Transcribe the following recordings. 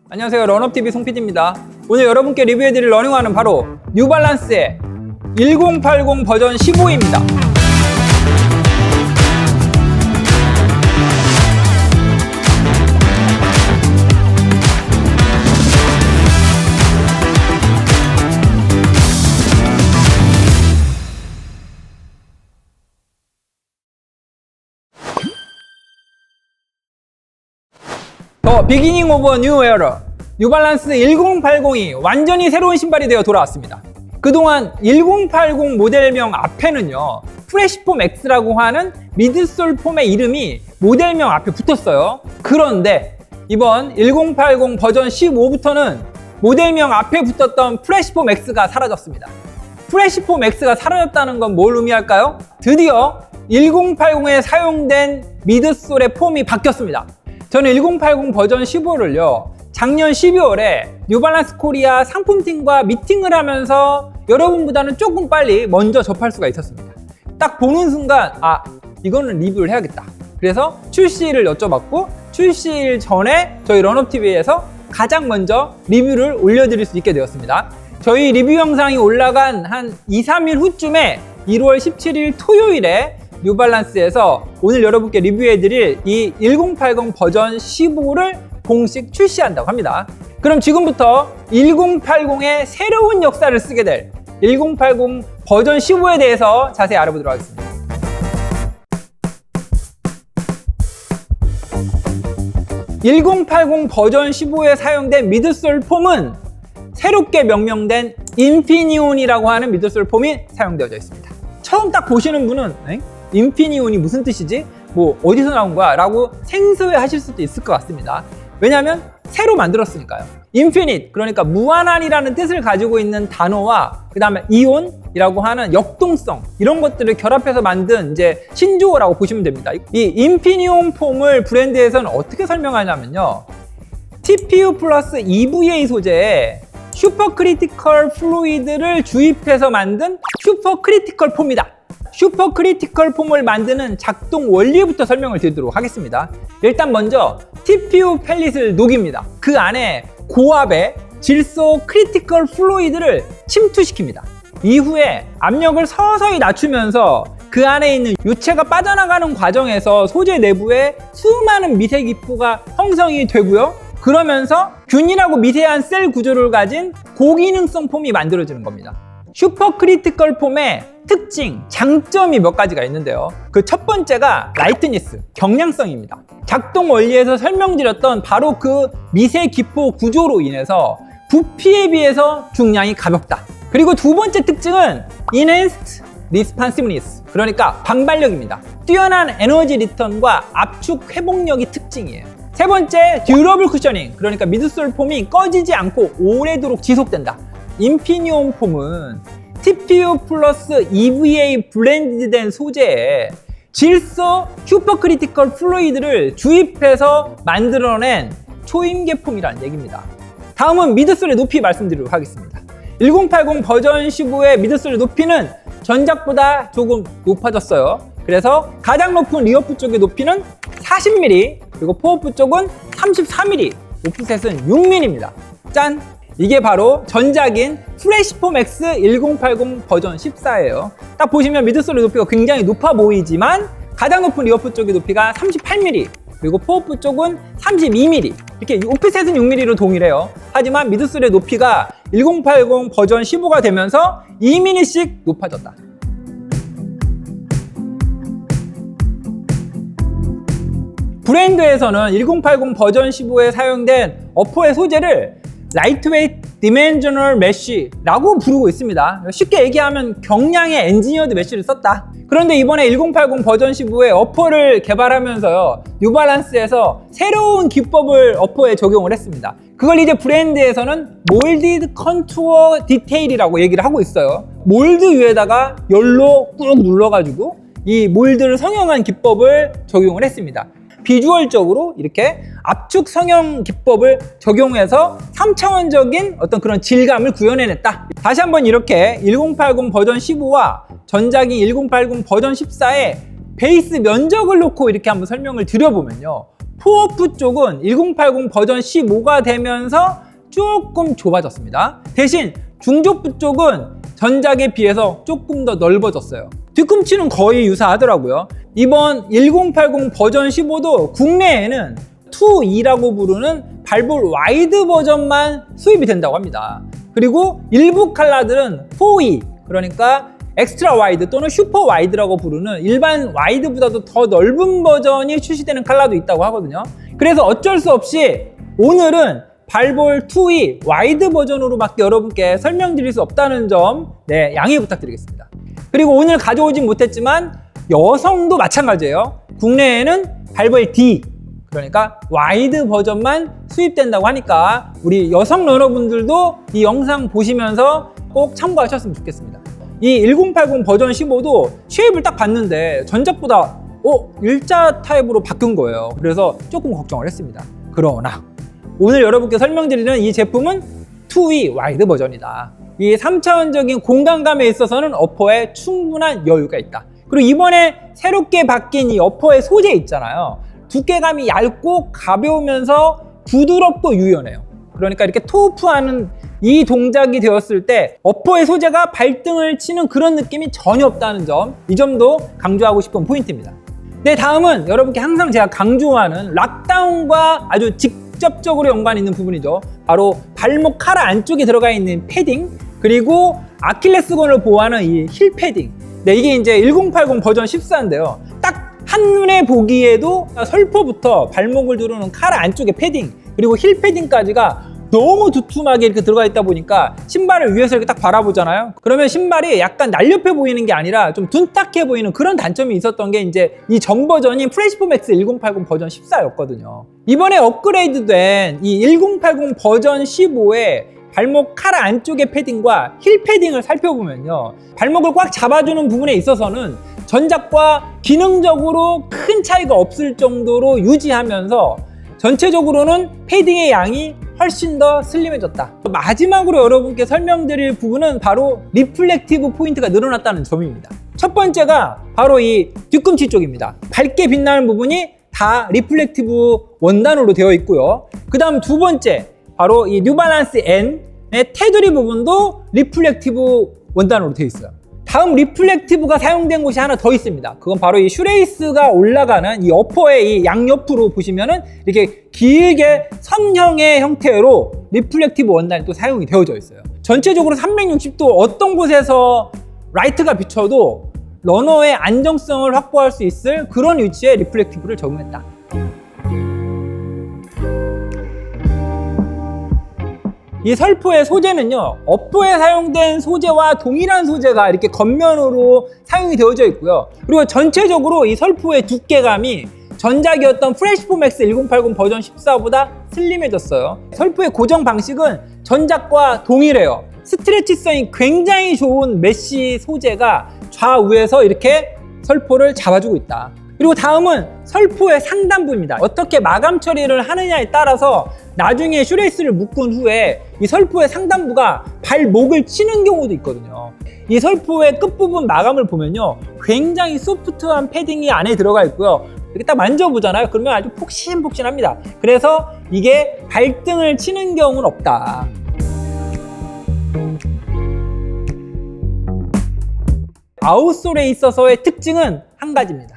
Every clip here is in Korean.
안녕하세요, 런업TV 송PD입니다. 오늘 여러분께 리뷰해드릴 러닝화는 바로 뉴발란스의 1080 버전 15입니다. 더 비기닝 오브 뉴 에러 뉴발란스 1080이 완전히 새로운 신발이 되어 돌아왔습니다. 그동안 1080 모델명 앞에는요 프레시폼 X라고 하는 미드솔 폼의 이름이 모델명 앞에 붙었어요. 그런데 이번 1080 버전 15부터는 모델명 앞에 붙었던 프레시폼 X가 사라졌습니다. 프레시폼 X가 사라졌다는 건 뭘 의미할까요? 드디어 1080에 사용된 미드솔의 폼이 바뀌었습니다. 저는 1080 버전 15를요 작년 12월에 뉴발란스 코리아 상품팀과 미팅을 하면서 여러분보다는 조금 빨리 먼저 접할 수가 있었습니다. 딱 보는 순간 이거는 리뷰를 해야겠다. 그래서 출시일을 여쭤봤고 출시일 전에 저희 런업TV에서 가장 먼저 리뷰를 올려드릴 수 있게 되었습니다. 저희 리뷰 영상이 올라간 한 2-3일 후쯤에 1월 17일 토요일에 뉴발란스에서 오늘 여러분께 리뷰해드릴 이 1080 버전 15를 공식 출시한다고 합니다. 그럼 지금부터 1080의 새로운 역사를 쓰게 될 1080 버전 15에 대해서 자세히 알아보도록 하겠습니다. (1080) 버전 15에 사용된 미드솔 폼은 새롭게 명명된 인피니온이라고 하는 미드솔 폼이 사용되어져 있습니다. 처음 딱 보시는 분은 인피니온이 무슨 뜻이지? 뭐 어디서 나온 거야? 라고 생소해 하실 수도 있을 것 같습니다. 왜냐하면 새로 만들었으니까요. 인피닛, 그러니까 무한한이라는 뜻을 가지고 있는 단어와 그 다음에 이온이라고 하는 역동성, 이런 것들을 결합해서 만든 이제 신조어라고 보시면 됩니다. 이 인피니온 폼을 브랜드에서는 어떻게 설명하냐면요, TPU 플러스 EVA 소재에 슈퍼 크리티컬 플루이드를 주입해서 만든 슈퍼 크리티컬 폼이다. 슈퍼 크리티컬 폼을 만드는 작동 원리부터 설명을 드리도록 하겠습니다. 일단 먼저 TPU 펠릿을 녹입니다. 그 안에 고압의 질소 크리티컬 플루이드를 침투시킵니다. 이후에 압력을 서서히 낮추면서 그 안에 있는 유체가 빠져나가는 과정에서 소재 내부에 수많은 미세 기포가 형성이 되고요. 그러면서 균일하고 미세한 셀 구조를 가진 고기능성 폼이 만들어지는 겁니다. 슈퍼 크리티컬 폼의 특징, 장점이 몇 가지가 있는데요. 그 첫 번째가 라이트니스, 경량성입니다. 작동 원리에서 설명드렸던 바로 그 미세 기포 구조로 인해서 부피에 비해서 중량이 가볍다. 그리고 두 번째 특징은 Enhanced Responsiveness, 그러니까 반발력입니다. 뛰어난 에너지 리턴과 압축 회복력이 특징이에요. 세 번째, 듀러블 쿠셔닝, 그러니까 미드솔 폼이 꺼지지 않고 오래도록 지속된다. 인피니온 폼은 TPU 플러스 EVA 블렌드된 소재에 질소 슈퍼크리티컬 플루이드를 주입해서 만들어낸 초임계 폼이라는 얘기입니다. 다음은 미드솔의 높이 말씀드리도록 하겠습니다. 1080 버전 15의 미드솔의 높이는 전작보다 조금 높아졌어요. 그래서 가장 높은 리어프 쪽의 높이는 40mm, 그리고 포어프 쪽은 34mm, 오프셋은 6mm입니다. 짠! 이게 바로 전작인 프레시폼 X 1080 버전 14예요. 딱 보시면 미드솔의 높이가 굉장히 높아 보이지만 가장 높은 리어프 쪽의 높이가 38mm, 그리고 포어프 쪽은 32mm, 이렇게 오프셋은 6mm로 동일해요. 하지만 미드솔의 높이가 1080 버전 15가 되면서 2mm씩 높아졌다. 브랜드에서는 1080 버전 15에 사용된 어퍼의 소재를 라이트웨이트 디멘셔널 메쉬라고 부르고 있습니다. 쉽게 얘기하면 경량의 엔지니어드 메쉬를 썼다. 그런데 이번에 1080 버전 15의 어퍼를 개발하면서요, 뉴발란스에서 새로운 기법을 어퍼에 적용을 했습니다. 그걸 이제 브랜드에서는 몰디드 컨투어 디테일이라고 얘기를 하고 있어요. 몰드 위에다가 열로 꾹 눌러가지고 이 몰드를 성형한 기법을 적용을 했습니다. 비주얼적으로 이렇게 압축 성형 기법을 적용해서 3차원적인 어떤 그런 질감을 구현해냈다. 다시 한번 이렇게 1080 버전 15와 전작인 1080 버전 14의 베이스 면적을 놓고 이렇게 한번 설명을 드려보면요, 포어프 쪽은 1080 버전 15가 되면서 조금 좁아졌습니다. 대신 중족부 쪽은 전작에 비해서 조금 더 넓어졌어요. 뒤꿈치는 거의 유사하더라고요. 이번 1080 버전 15도 국내에는 2E라고 부르는 발볼 와이드 버전만 수입이 된다고 합니다. 그리고 일부 컬러들은 4E, 그러니까 엑스트라 와이드 또는 슈퍼 와이드라고 부르는 일반 와이드보다도 더 넓은 버전이 출시되는 컬러도 있다고 하거든요. 그래서 어쩔 수 없이 오늘은 발볼 2E 와이드 버전으로밖에 여러분께 설명드릴 수 없다는 점 양해 부탁드리겠습니다. 그리고 오늘 가져오진 못했지만 여성도 마찬가지예요. 국내에는 발볼 D, 그러니까 와이드 버전만 수입된다고 하니까 우리 여성 러너분들도 이 영상 보시면서 꼭 참고하셨으면 좋겠습니다. 이 1080 버전 15도 쉐입을 딱 봤는데 전작보다 일자 타입으로 바뀐 거예요. 그래서 조금 걱정을 했습니다. 그러나 오늘 여러분께 설명드리는 이 제품은 2E 와이드 버전이다. 이 3차원적인 공간감에 있어서는 어퍼에 충분한 여유가 있다. 그리고 이번에 새롭게 바뀐 이 어퍼의 소재 있잖아요. 두께감이 얇고 가벼우면서 부드럽고 유연해요. 그러니까 이렇게 토우프하는 이 동작이 되었을 때 어퍼의 소재가 발등을 치는 그런 느낌이 전혀 없다는 점, 이 점도 강조하고 싶은 포인트입니다. 네, 다음은 여러분께 항상 제가 강조하는 락다운과 아주 직접적으로 연관 있는 부분이죠. 바로 발목 카라 안쪽에 들어가 있는 패딩, 그리고 아킬레스건을 보호하는 이 힐 패딩. 네, 이게 이제 1080 버전 14인데요. 딱 한눈에 보기에도 설포부터 발목을 두르는 카라 안쪽의 패딩, 그리고 힐 패딩까지가 너무 두툼하게 이렇게 들어가 있다 보니까 신발을 위에서 이렇게 딱 바라보잖아요. 그러면 신발이 약간 날렵해 보이는 게 아니라 좀 둔탁해 보이는 그런 단점이 있었던 게 이제 이 전 버전인 프레시폼 X 1080 버전 14였거든요. 이번에 업그레이드된 이 1080 버전 15의 발목 카라 안쪽의 패딩과 힐 패딩을 살펴보면요, 발목을 꽉 잡아주는 부분에 있어서는 전작과 기능적으로 큰 차이가 없을 정도로 유지하면서 전체적으로는 패딩의 양이 훨씬 더 슬림해졌다. 마지막으로 여러분께 설명드릴 부분은 바로 리플렉티브 포인트가 늘어났다는 점입니다. 첫 번째가 바로 이 뒤꿈치 쪽입니다. 밝게 빛나는 부분이 다 리플렉티브 원단으로 되어 있고요. 그 다음 두 번째, 바로 이 뉴발란스 N의 테두리 부분도 리플렉티브 원단으로 되어 있어요. 다음 리플렉티브가 사용된 곳이 하나 더 있습니다. 그건 바로 이 슈레이스가 올라가는 이 어퍼의 이 양옆으로 보시면은 이렇게 길게 선형의 형태로 리플렉티브 원단이 또 사용이 되어져 있어요. 전체적으로 360도 어떤 곳에서 라이트가 비춰도 러너의 안정성을 확보할 수 있을 그런 위치에 리플렉티브를 적용했다. 이 설포의 소재는요, 어퍼에 사용된 소재와 동일한 소재가 이렇게 겉면으로 사용이 되어져 있고요. 그리고 전체적으로 이 설포의 두께감이 전작이었던 프레시폼 X 1080 버전 14보다 슬림해졌어요. 설포의 고정 방식은 전작과 동일해요. 스트레치성이 굉장히 좋은 메쉬 소재가 좌우에서 이렇게 설포를 잡아주고 있다. 그리고 다음은 설포의 상단부입니다. 어떻게 마감 처리를 하느냐에 따라서 나중에 슈레이스를 묶은 후에 이 설포의 상단부가 발목을 치는 경우도 있거든요. 이 설포의 끝부분 마감을 보면요, 굉장히 소프트한 패딩이 안에 들어가 있고요. 이렇게 딱 만져보잖아요. 그러면 아주 폭신폭신합니다. 그래서 이게 발등을 치는 경우는 없다. 아웃솔에 있어서의 특징은 한 가지입니다.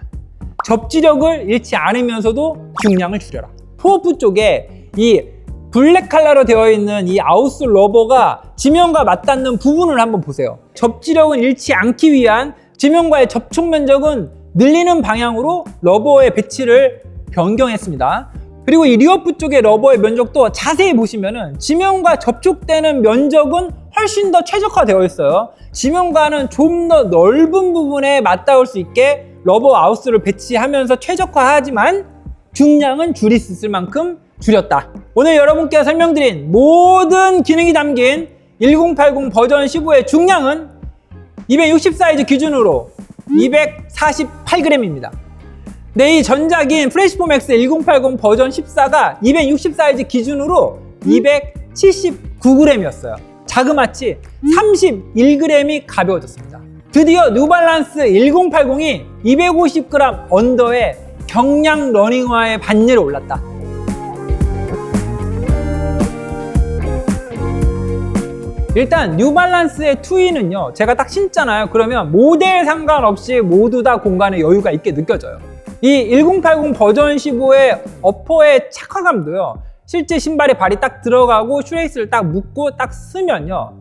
접지력을 잃지 않으면서도 중량을 줄여라. 포어프 쪽에 이 블랙 컬러로 되어 있는 이 아웃솔 러버가 지면과 맞닿는 부분을 한번 보세요. 접지력은 잃지 않기 위한 지면과의 접촉 면적은 늘리는 방향으로 러버의 배치를 변경했습니다. 그리고 이 리어프 쪽의 러버의 면적도 자세히 보시면은 지면과 접촉되는 면적은 훨씬 더 최적화되어 있어요. 지면과는 좀 더 넓은 부분에 맞닿을 수 있게 러버 아웃솔을 배치하면서 최적화하지만 중량은 줄일 수 있을 만큼 줄였다. 오늘 여러분께 설명드린 모든 기능이 담긴 1080 버전 15의 중량은 260 사이즈 기준으로 248g입니다. 네, 이 전작인 프레시폼 X 1080 버전 14가 260 사이즈 기준으로 279g이었어요. 자그마치 31g이 가벼워졌습니다. 드디어 뉴발란스 1080이 250g 언더의 경량 러닝화의 반열에 올랐다. 일단 뉴발란스의 투이는요, 제가 딱 신잖아요. 그러면 모델 상관없이 모두 다 공간에 여유가 있게 느껴져요. 이 1080 버전 15의 어퍼의 착화감도요, 실제 신발에 발이 딱 들어가고 슈레이스를 딱 묶고 딱 쓰면요,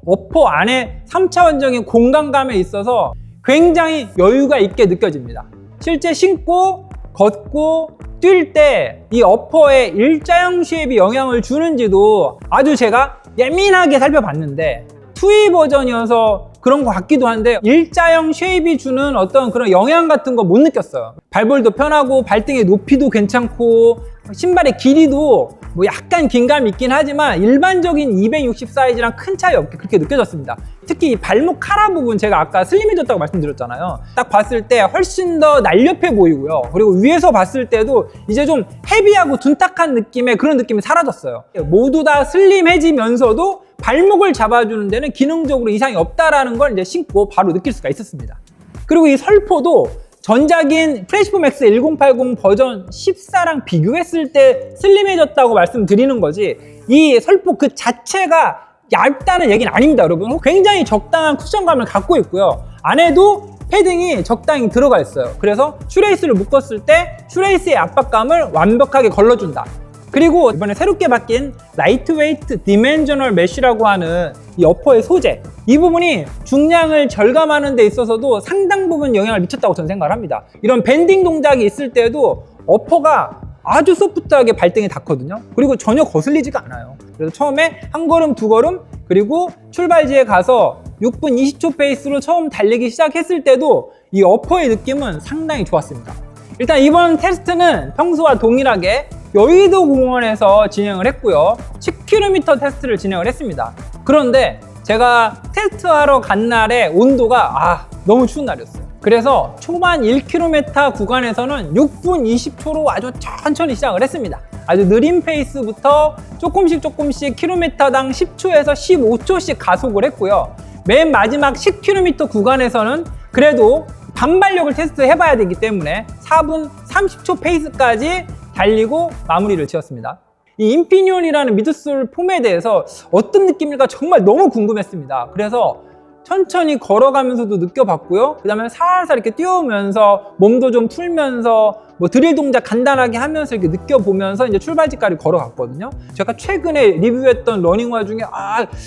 어퍼 안에 3차원적인 공간감에 있어서 굉장히 여유가 있게 느껴집니다. 실제 신고 걷고 뛸 때 이 어퍼의 일자형 쉐입이 영향을 주는지도 아주 제가 예민하게 살펴봤는데, 투이 버전이어서 그런 것 같기도 한데 일자형 쉐입이 주는 어떤 그런 영향 같은 거 못 느꼈어요. 발볼도 편하고 발등의 높이도 괜찮고 신발의 길이도 뭐 약간 긴감이 있긴 하지만 일반적인 260 사이즈랑 큰 차이 없게 그렇게 느껴졌습니다. 특히 이 발목 카라 부분, 제가 아까 슬림해졌다고 말씀드렸잖아요. 딱 봤을 때 훨씬 더 날렵해 보이고요. 그리고 위에서 봤을 때도 이제 좀 헤비하고 둔탁한 느낌의 그런 느낌이 사라졌어요. 모두 다 슬림해지면서도 발목을 잡아주는 데는 기능적으로 이상이 없다라는 걸 이제 신고 바로 느낄 수가 있었습니다. 그리고 이 설포도 전작인 프레시폼 X 1080 버전 14랑 비교했을 때 슬림해졌다고 말씀드리는 거지, 이 설포 그 자체가 얇다는 얘기는 아닙니다, 여러분. 굉장히 적당한 쿠션감을 갖고 있고요. 안에도 패딩이 적당히 들어가 있어요. 그래서 슈레이스를 묶었을 때 슈레이스의 압박감을 완벽하게 걸러준다. 그리고 이번에 새롭게 바뀐 라이트웨이트 디멘저널 메쉬라고 하는 이 어퍼의 소재, 이 부분이 중량을 절감하는 데 있어서도 상당 부분 영향을 미쳤다고 저는 생각을 합니다. 이런 밴딩 동작이 있을 때도 어퍼가 아주 소프트하게 발등에 닿거든요. 그리고 전혀 거슬리지가 않아요. 그래서 처음에 한 걸음 두 걸음, 그리고 출발지에 가서 6분 20초 페이스로 처음 달리기 시작했을 때도 이 어퍼의 느낌은 상당히 좋았습니다. 일단 이번 테스트는 평소와 동일하게 여의도 공원에서 진행을 했고요. 10km 테스트를 진행을 했습니다. 그런데 제가 테스트하러 간 날에 온도가 너무 추운 날이었어요. 그래서 초반 1km 구간에서는 6분 20초로 아주 천천히 시작을 했습니다. 아주 느린 페이스부터 조금씩 킬로미터당 10초에서 15초씩 가속을 했고요. 맨 마지막 10km 구간에서는 그래도 반발력을 테스트 해봐야 되기 때문에 4분 30초 페이스까지 달리고 마무리를 지었습니다. 이 인피니온이라는 미드솔 폼에 대해서 어떤 느낌일까 정말 너무 궁금했습니다. 그래서 천천히 걸어가면서도 느껴봤고요. 그 다음에 살살 이렇게 뛰어오면서 몸도 좀 풀면서 뭐 드릴 동작 간단하게 하면서 이렇게 느껴보면서 이제 출발지까지 걸어갔거든요. 제가 최근에 리뷰했던 러닝화 중에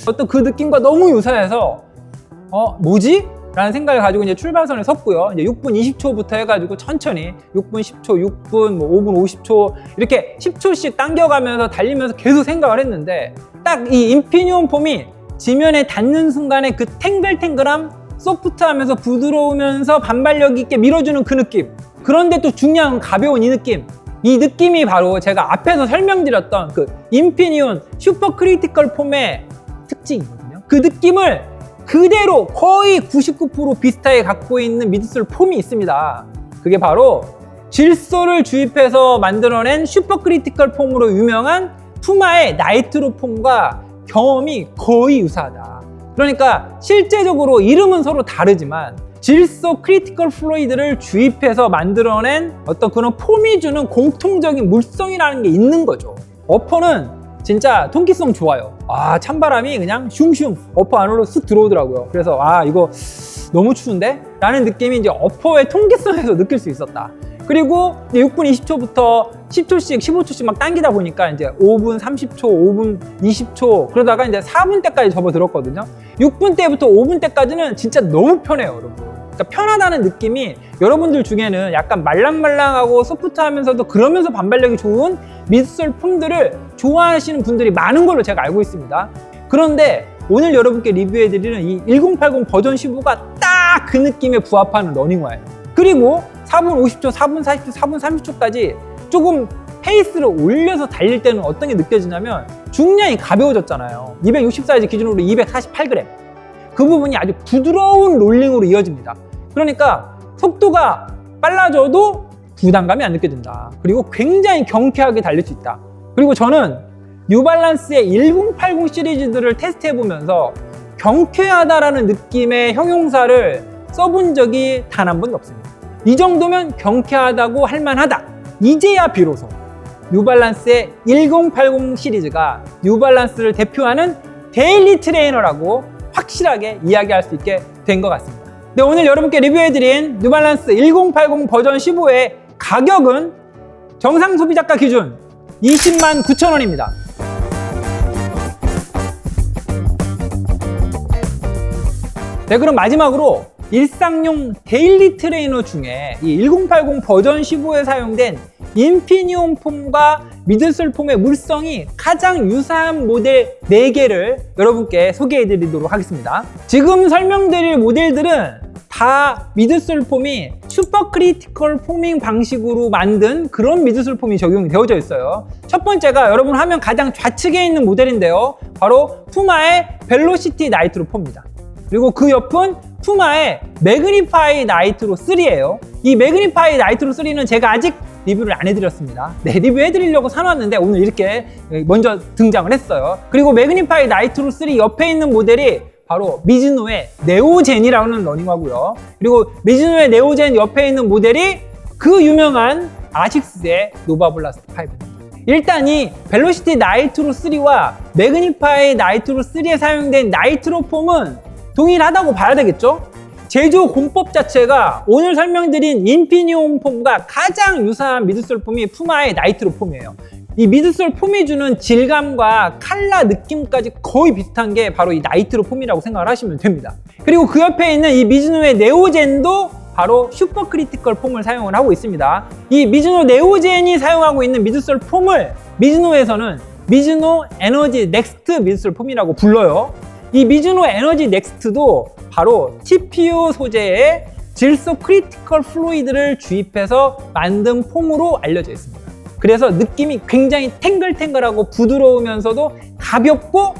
어떤 그 느낌과 너무 유사해서 뭐지? 라는 생각을 가지고 이제 출발선에 섰고요. 이제 6분 20초부터 해가지고 천천히 6분 10초, 6분, 5분 50초 이렇게 10초씩 당겨가면서 달리면서 계속 생각을 했는데, 딱 이 인피니온 폼이 지면에 닿는 순간에 그 탱글탱글함, 소프트하면서 부드러우면서 반발력 있게 밀어주는 그 느낌. 그런데 또 중요한 가벼운 이 느낌. 이 느낌이 바로 제가 앞에서 설명드렸던 그 인피니온 슈퍼 크리티컬 폼의 특징이거든요. 그 느낌을 그대로 거의 99% 비슷하게 갖고 있는 미드솔 폼이 있습니다. 그게 바로 질소를 주입해서 만들어낸 슈퍼 크리티컬 폼으로 유명한 푸마의 나이트로 폼과 경험이 거의 유사하다. 그러니까 실제적으로 이름은 서로 다르지만 질소 크리티컬 플루이드를 주입해서 만들어낸 어떤 그런 폼이 주는 공통적인 물성이라는 게 있는 거죠. 어퍼는 진짜 통기성 좋아요. 찬바람이 그냥 슝슝 어퍼 안으로 쑥 들어오더라고요. 그래서 이거 너무 추운데? 라는 느낌이 이제 어퍼의 통기성에서 느낄 수 있었다. 그리고 6분 20초부터 10초씩 15초씩 막 당기다 보니까 이제 5분 30초, 5분 20초 그러다가 이제 4분 때까지 접어들었거든요. 6분 때부터 5분 때까지는 진짜 너무 편해요, 여러분. 그러니까 편하다는 느낌이 여러분들 중에는 약간 말랑말랑하고 소프트하면서도 그러면서 반발력이 좋은 미드솔 폼들을 좋아하시는 분들이 많은 걸로 제가 알고 있습니다. 그런데 오늘 여러분께 리뷰해드리는 이 1080 버전 15가 딱 그 느낌에 부합하는 러닝화예요. 그리고 4분 50초, 4분 40초, 4분 30초까지 조금 페이스를 올려서 달릴 때는 어떤 게 느껴지냐면 중량이 가벼워졌잖아요. 260 사이즈 기준으로 248g. 그 부분이 아주 부드러운 롤링으로 이어집니다. 그러니까 속도가 빨라져도 부담감이 안 느껴진다. 그리고 굉장히 경쾌하게 달릴 수 있다. 그리고 저는 뉴발란스의 1080 시리즈들을 테스트해보면서 경쾌하다라는 느낌의 형용사를 써본 적이 단 한 번도 없습니다. 이 정도면 경쾌하다고 할 만하다. 이제야 비로소 뉴발란스의 1080 시리즈가 뉴발란스를 대표하는 데일리 트레이너라고 확실하게 이야기할 수 있게 된 것 같습니다. 네, 오늘 여러분께 리뷰해드린 뉴발란스 1080 버전 15의 가격은 정상 소비자가 기준 20만 9천 원입니다. 네, 그럼 마지막으로 일상용 데일리 트레이너 중에 이 1080 버전 15에 사용된 인피니온 폼과 미드솔 폼의 물성이 가장 유사한 모델 4개를 여러분께 소개해 드리도록 하겠습니다. 지금 설명드릴 모델들은 다 미드솔 폼이 슈퍼 크리티컬 포밍 방식으로 만든 그런 미드솔 폼이 적용이 되어져 있어요. 첫 번째가 여러분 화면 가장 좌측에 있는 모델인데요, 바로 푸마의 벨로시티 나이트로 4입니다. 그리고 그 옆은 푸마의 매그니파이 나이트로 3예요. 이 매그니파이 나이트로 3는 제가 아직 리뷰를 안 해드렸습니다. 네, 리뷰해드리려고 사놨는데 오늘 이렇게 먼저 등장을 했어요. 그리고 매그니파이 나이트로 3 옆에 있는 모델이 바로 미즈노의 네오젠이라는 러닝화고요. 그리고 미즈노의 네오젠 옆에 있는 모델이 그 유명한 아식스의 노바블라스트 5입니다. 일단 이 벨로시티 나이트로 3와 매그니파이 나이트로 3에 사용된 나이트로 폼은 동일하다고 봐야 되겠죠? 제조 공법 자체가 오늘 설명드린 인피니온 폼과 가장 유사한 미드솔 폼이 푸마의 나이트로 폼이에요. 이 미드솔 폼이 주는 질감과 컬러 느낌까지 거의 비슷한 게 바로 이 나이트로 폼이라고 생각을 하시면 됩니다. 그리고 그 옆에 있는 이 미즈노의 네오젠도 바로 슈퍼 크리티컬 폼을 사용을 하고 있습니다. 이 미즈노 네오젠이 사용하고 있는 미드솔 폼을 미즈노에서는 미즈노 에너지 넥스트 미드솔 폼이라고 불러요. 이 미즈노 에너지 넥스트도 바로 TPU 소재의 질소 크리티컬 플루이드를 주입해서 만든 폼으로 알려져 있습니다. 그래서 느낌이 굉장히 탱글탱글하고 부드러우면서도 가볍고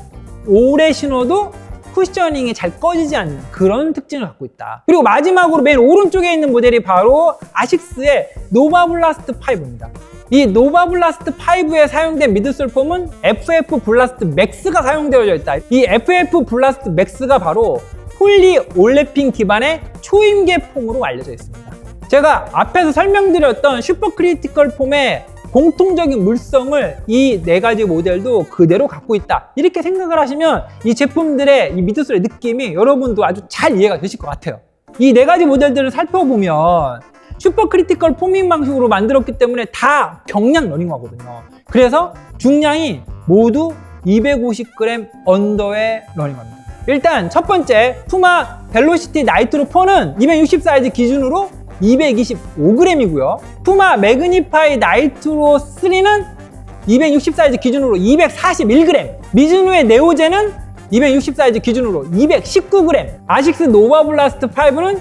오래 신어도 쿠셔닝이 잘 꺼지지 않는 그런 특징을 갖고 있다. 그리고 마지막으로 맨 오른쪽에 있는 모델이 바로 아식스의 노바블라스트 5입니다. 이 노바블라스트 5에 사용된 미드솔 폼은 FF 블라스트 맥스가 사용되어져 있다. 이 FF 블라스트 맥스가 바로 폴리 올레핀 기반의 초임계 폼으로 알려져 있습니다. 제가 앞에서 설명드렸던 슈퍼 크리티컬 폼의 공통적인 물성을 이 4가지 모델도 그대로 갖고 있다, 이렇게 생각을 하시면 이 제품들의 이 미드솔의 느낌이 여러분도 아주 잘 이해가 되실 것 같아요. 이 4가지 모델들을 살펴보면 슈퍼 크리티컬 포밍 방식으로 만들었기 때문에 다 경량 러닝화거든요. 그래서 중량이 모두 250g 언더의 러닝화입니다. 일단 첫 번째 푸마 벨로시티 나이트로 4는 260 사이즈 기준으로 225g이고요. 푸마 매그니파이 나이트로 3는 260 사이즈 기준으로 241g, 미즈노의 네오젠은 260 사이즈 기준으로 219g, 아식스 노바블라스트 5는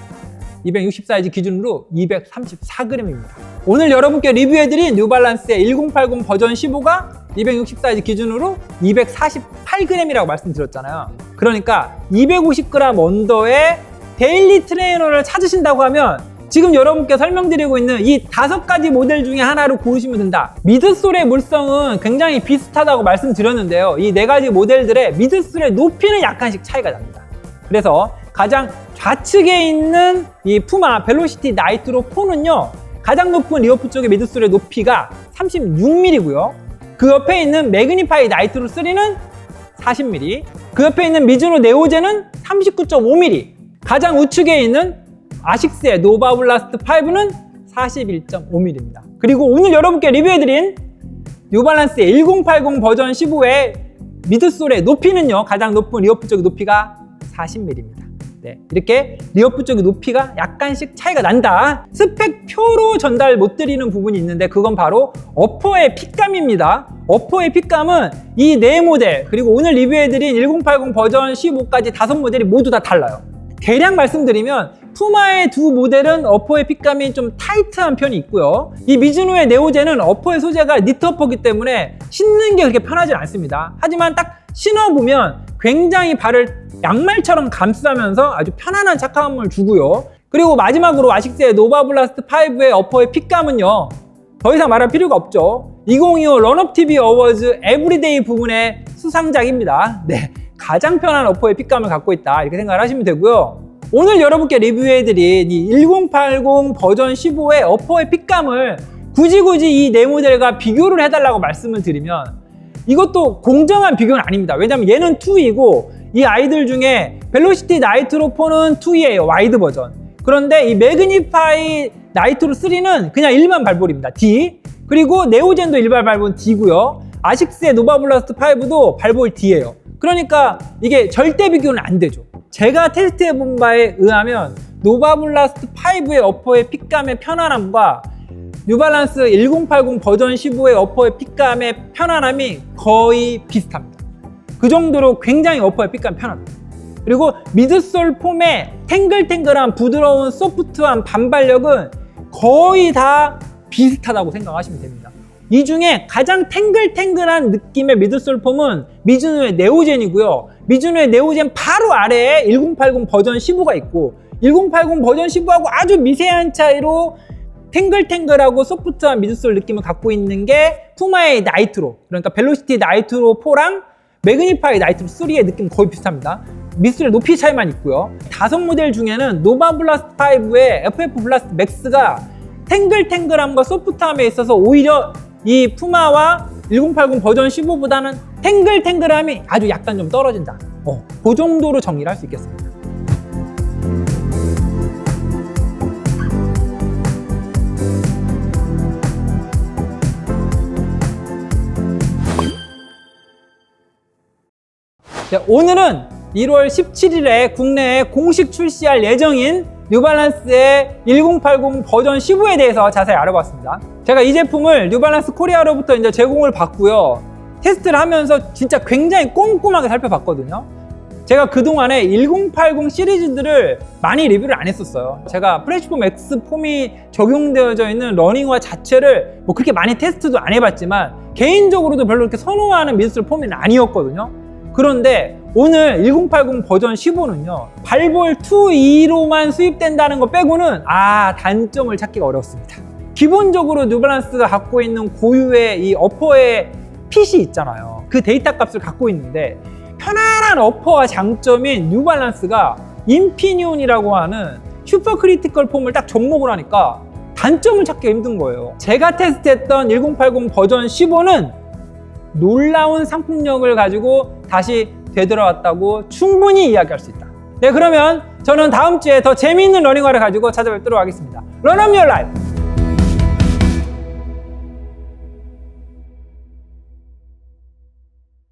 260 사이즈 기준으로 234g입니다. 오늘 여러분께 리뷰해드린 뉴발란스의 1080 버전 15가 260 사이즈 기준으로 248g이라고 말씀드렸잖아요. 그러니까 250g 언더의 데일리 트레이너를 찾으신다고 하면 지금 여러분께 설명드리고 있는 이 5가지 모델 중에 하나를 고르시면 된다. 미드솔의 물성은 굉장히 비슷하다고 말씀드렸는데요, 이 4가지 모델들의 미드솔의 높이는 약간씩 차이가 납니다. 그래서 가장 좌측에 있는 이 푸마 벨로시티 나이트로 4는요, 가장 높은 리어프 쪽의 미드솔의 높이가 36mm고요. 그 옆에 있는 매그니파이 나이트로 3는 40mm, 그 옆에 있는 미즈노 네오젠은 39.5mm, 가장 우측에 있는 아식스의 노바블라스트 5는 41.5mm입니다. 그리고 오늘 여러분께 리뷰해드린 뉴발란스의 1080 버전 15의 미드솔의 높이는요, 가장 높은 리어프 쪽의 높이가 40mm입니다. 네, 이렇게 리어프 쪽의 높이가 약간씩 차이가 난다. 스펙표로 전달 못 드리는 부분이 있는데 그건 바로 어퍼의 핏감입니다. 어퍼의 핏감은 이 4모델 그리고 오늘 리뷰해드린 1080 버전 15까지 5모델이 모두 다 달라요. 대략 말씀드리면 푸마의 2 모델은 어퍼의 핏감이 좀 타이트한 편이 있고요, 이 미즈노의 네오젠은 어퍼의 소재가 니트 어퍼이기 때문에 신는 게 그렇게 편하지 않습니다. 하지만 딱 신어보면 굉장히 발을 양말처럼 감싸면서 아주 편안한 착화감을 주고요. 그리고 마지막으로 아식스의 노바블라스트 5의 어퍼의 핏감은요, 더 이상 말할 필요가 없죠. 2025 런업 TV 어워즈 에브리데이 부문의 수상작입니다. 네, 가장 편한 어퍼의 핏감을 갖고 있다, 이렇게 생각을 하시면 되고요. 오늘 여러분께 리뷰해드린 이 1080 버전 15의 어퍼의 핏감을 굳이 이 네 모델과 비교를 해달라고 말씀을 드리면 이것도 공정한 비교는 아닙니다. 왜냐면 얘는 2이고 이 아이들 중에 벨로시티 나이트로 4는 2예요. 와이드 버전. 그런데 이 매그니파이 나이트로 3는 그냥 일반 발볼입니다. D. 그리고 네오젠도 일반 발볼 D고요. 아식스의 노바블라스트 5도 발볼 D예요. 그러니까 이게 절대 비교는 안 되죠. 제가 테스트해본 바에 의하면 노바블라스트 5의 어퍼의 핏감의 편안함과 뉴발란스 1080 버전 15의 어퍼의 핏감의 편안함이 거의 비슷합니다. 그 정도로 굉장히 어퍼의 핏감이 편합니다. 그리고 미드솔 폼의 탱글탱글한 부드러운 소프트한 반발력은 거의 다 비슷하다고 생각하시면 됩니다. 이 중에 가장 탱글탱글한 느낌의 미드솔 폼은 미즈노의 네오젠이고요. 미즈노의 네오젠 바로 아래에 1080 버전 15가 있고 1080 버전 15하고 아주 미세한 차이로 탱글탱글하고 소프트한 미드솔 느낌을 갖고 있는 게 푸마의 나이트로, 그러니까 벨로시티 나이트로 4랑 매그니파이 나이트로 3의 느낌 거의 비슷합니다. 미드솔의 높이 차이만 있고요. 5모델 중에는 노바 블라스트 5의 FF 블라스트 맥스가 탱글탱글함과 소프트함에 있어서 오히려 이 푸마와 1080 버전 15보다는 탱글탱글함이 아주 약간 좀 떨어진다. 그 정도로 정리를 할 수 있겠습니다. 오늘은 1월 17일에 국내에 공식 출시할 예정인 뉴발란스의 1080 버전 15에 대해서 자세히 알아봤습니다. 제가 이 제품을 뉴발란스 코리아로부터 이제 제공을 받고요. 테스트를 하면서 진짜 굉장히 꼼꼼하게 살펴봤거든요. 제가 그동안에 1080 시리즈들을 많이 리뷰를 안 했었어요. 제가 프레시폼 X 폼이 적용되어져 있는 러닝화 자체를 뭐 그렇게 많이 테스트도 안 해봤지만 개인적으로도 별로 그렇게 선호하는 미드솔 폼은 아니었거든요. 그런데 오늘 1080 버전 15는요 발볼 2.2로만 수입된다는 거 빼고는 단점을 찾기가 어렵습니다. 기본적으로 뉴발란스가 갖고 있는 고유의 이 어퍼의 핏이 있잖아요. 그 데이터 값을 갖고 있는데 편안한 어퍼와 장점인 뉴발란스가 인피니온이라고 하는 슈퍼 크리티컬 폼을 딱 접목을 하니까 단점을 찾기가 힘든 거예요. 제가 테스트했던 1080 버전 15는 놀라운 상품력을 가지고 다시 되돌아왔다고 충분히 이야기할 수 있다. 네, 그러면 저는 다음 주에 더 재미있는 러닝화를 가지고 찾아뵙도록 하겠습니다. Run up your life!